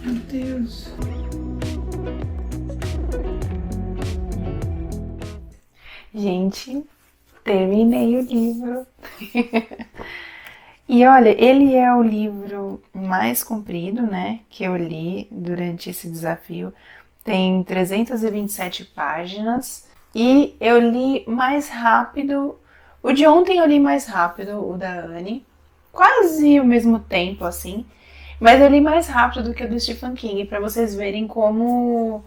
Meu Deus. Gente, terminei o livro. E olha, ele é o livro mais comprido, né, que eu li durante esse desafio. Tem 327 páginas e eu li mais rápido. O de ontem eu li mais rápido, o da Anne, quase o mesmo tempo, assim. Mas eu li mais rápido do que o do Stephen King, para vocês verem como,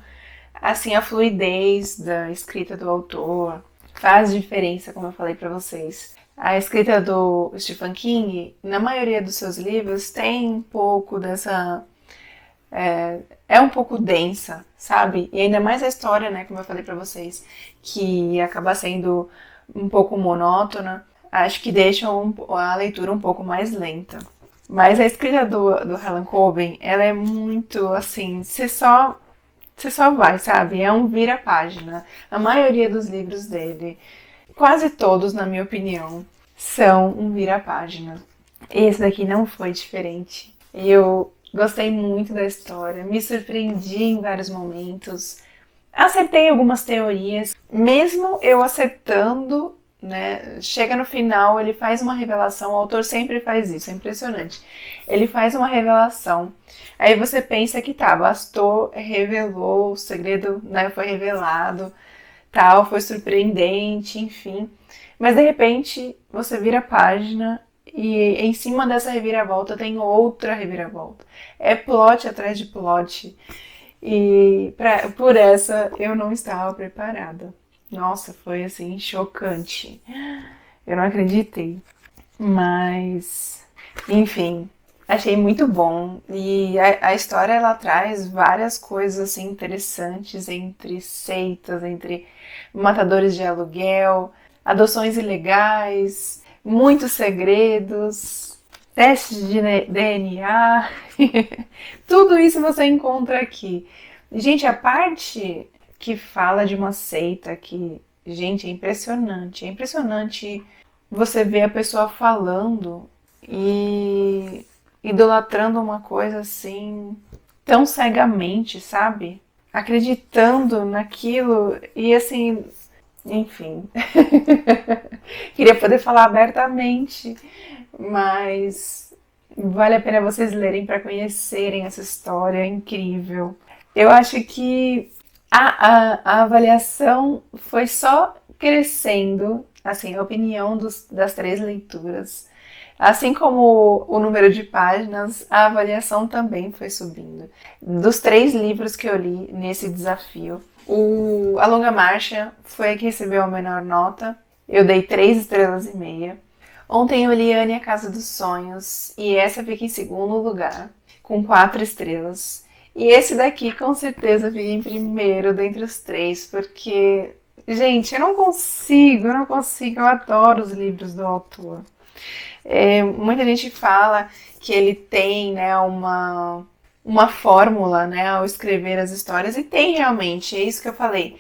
assim, a fluidez da escrita do autor faz diferença, como eu falei para vocês. A escrita do Stephen King, na maioria dos seus livros, tem um pouco dessa... É um pouco densa, sabe? E ainda mais a história, né, como eu falei para vocês, que acaba sendo um pouco monótona, acho que deixa a leitura um pouco mais lenta. Mas a escrita do Harlan Coben, ela é muito, assim, você só vai, sabe? É um vira-página. A maioria dos livros dele, quase todos, na minha opinião, são um vira-página. Esse daqui não foi diferente. Eu gostei muito da história, me surpreendi em vários momentos. Acertei algumas teorias, mesmo eu acertando, né? Chega no final, ele faz uma revelação, o autor sempre faz isso, é impressionante. Ele faz uma revelação, aí você pensa que tá, bastou, revelou, o segredo, né, foi revelado, tal, foi surpreendente, enfim. Mas de repente você vira a página e em cima dessa reviravolta tem outra reviravolta. É plot atrás de plot. E por essa eu não estava preparada. Nossa, foi assim, chocante. Eu não acreditei. Mas, enfim, achei muito bom. E a história, ela traz várias coisas assim interessantes entre seitas, entre matadores de aluguel, adoções ilegais, muitos segredos, testes de DNA. Tudo isso você encontra aqui. Gente, a parte que fala de uma seita que, gente, é impressionante. É impressionante você ver a pessoa falando e idolatrando uma coisa assim tão cegamente, sabe? Acreditando naquilo e assim, enfim. Queria poder falar abertamente, mas vale a pena vocês lerem para conhecerem essa história incrível. Eu acho que a avaliação foi só crescendo, assim, a opinião das 3 leituras. Assim como o número de páginas, a avaliação também foi subindo. Dos 3 livros que eu li nesse desafio, A Longa Marcha foi a que recebeu a menor nota. Eu dei 3,5 estrelas. Ontem eu li Anne, a Casa dos Sonhos, e essa fica em segundo lugar, com 4 estrelas. E esse daqui, com certeza, fica em primeiro dentre os 3, porque, gente, eu não consigo, eu adoro os livros do autor. Muita gente fala que ele tem, né, uma fórmula, né, ao escrever as histórias, e tem realmente, é isso que eu falei.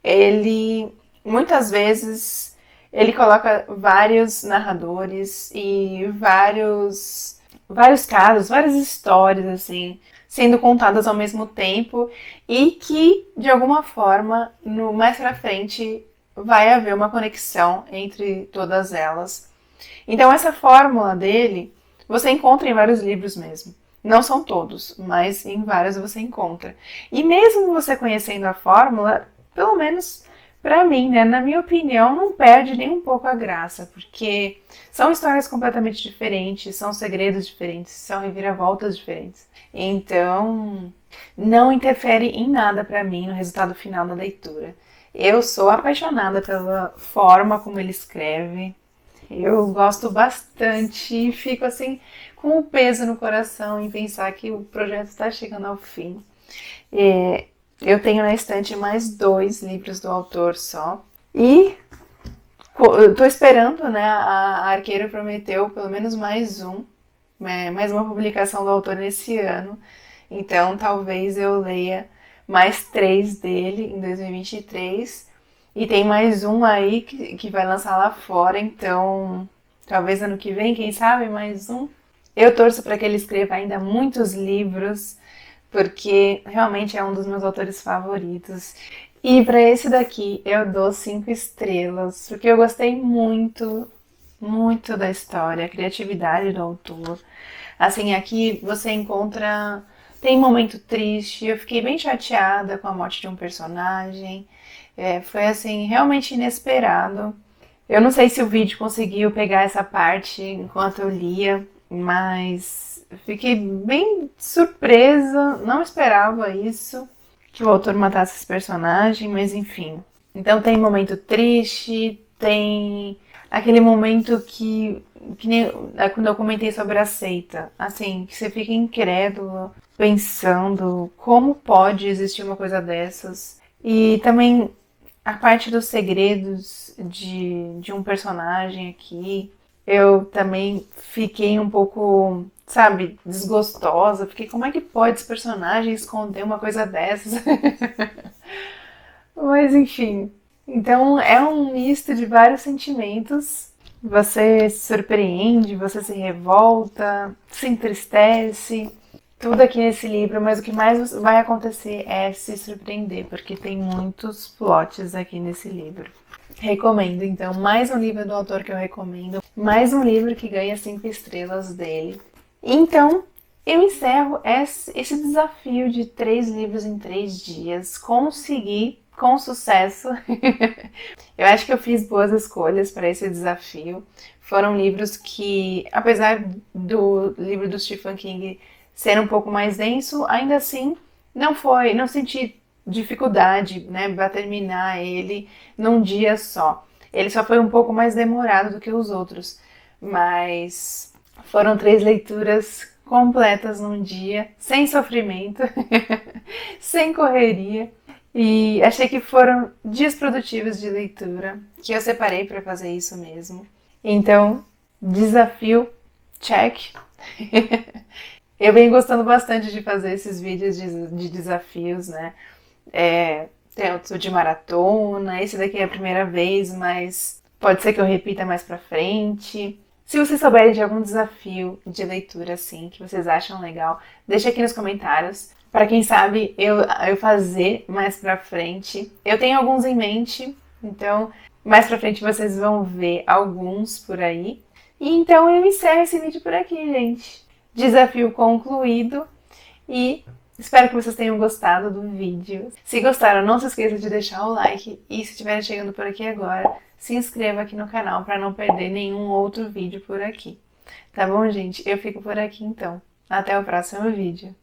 Ele, muitas vezes, ele coloca vários narradores e vários casos, várias histórias, assim, sendo contadas ao mesmo tempo e que, de alguma forma, mais pra frente, vai haver uma conexão entre todas elas. Então, essa fórmula dele, você encontra em vários livros mesmo. Não são todos, mas em vários você encontra. E mesmo você conhecendo a fórmula, pelo menos pra mim, né, na minha opinião, não perde nem um pouco a graça, porque são histórias completamente diferentes, são segredos diferentes, são reviravoltas diferentes. Então, não interfere em nada para mim no resultado final da leitura. Eu sou apaixonada pela forma como ele escreve. Eu gosto bastante e fico assim com o peso no coração em pensar que o projeto está chegando ao fim. Eu tenho na estante mais 2 livros do autor só. E eu tô esperando, né? A Arqueiro prometeu pelo menos mais mais uma publicação do autor nesse ano. Então talvez eu leia mais 3 dele em 2023. E tem mais um aí que vai lançar lá fora, então talvez ano que vem, quem sabe, mais um. Eu torço para que ele escreva ainda muitos livros, porque realmente é um dos meus autores favoritos. E para esse daqui eu dou 5 estrelas, porque eu gostei muito, muito da história, a criatividade do autor. Assim, aqui você encontra. Tem momento triste, eu fiquei bem chateada com a morte de um personagem. Foi assim, realmente inesperado. Eu não sei se o vídeo conseguiu pegar essa parte enquanto eu lia, mas fiquei bem surpresa, não esperava isso, que o autor matasse esse personagem, mas enfim. Então tem momento triste, tem aquele momento que nem quando eu comentei sobre a seita, assim, que você fica incrédulo, pensando como pode existir uma coisa dessas. E também a parte dos segredos de um personagem aqui, eu também fiquei um pouco, sabe, desgostosa. Fiquei, como é que pode esse personagem esconder uma coisa dessas? Mas enfim. Então é um misto de vários sentimentos. Você se surpreende, você se revolta, se entristece. Tudo aqui nesse livro, mas o que mais vai acontecer é se surpreender, porque tem muitos plots aqui nesse livro. Recomendo, então, mais um livro do autor que eu recomendo, mais um livro que ganha 5 estrelas dele. Então, eu encerro esse desafio de 3 livros em 3 dias, consegui com sucesso. Eu acho que eu fiz boas escolhas para esse desafio. Foram livros que, apesar do livro do Stephen King ser um pouco mais denso, ainda assim não senti dificuldade, né, para terminar ele num dia só. Ele só foi um pouco mais demorado do que os outros, mas foram 3 leituras completas num dia, sem sofrimento, sem correria, e achei que foram dias produtivos de leitura, que eu separei para fazer isso mesmo. Então, desafio, check. Eu venho gostando bastante de fazer esses vídeos de desafios, né? Tem outro de maratona, esse daqui é a primeira vez, mas pode ser que eu repita mais pra frente. Se vocês souberem de algum desafio de leitura, assim, que vocês acham legal, deixa aqui nos comentários. Para quem sabe eu fazer mais pra frente. Eu tenho alguns em mente, então mais pra frente vocês vão ver alguns por aí. E então eu encerro esse vídeo por aqui, gente. Desafio concluído e espero que vocês tenham gostado do vídeo. Se gostaram, não se esqueça de deixar o like e se estiver chegando por aqui agora, se inscreva aqui no canal para não perder nenhum outro vídeo por aqui. Tá bom, gente? Eu fico por aqui então. Até o próximo vídeo.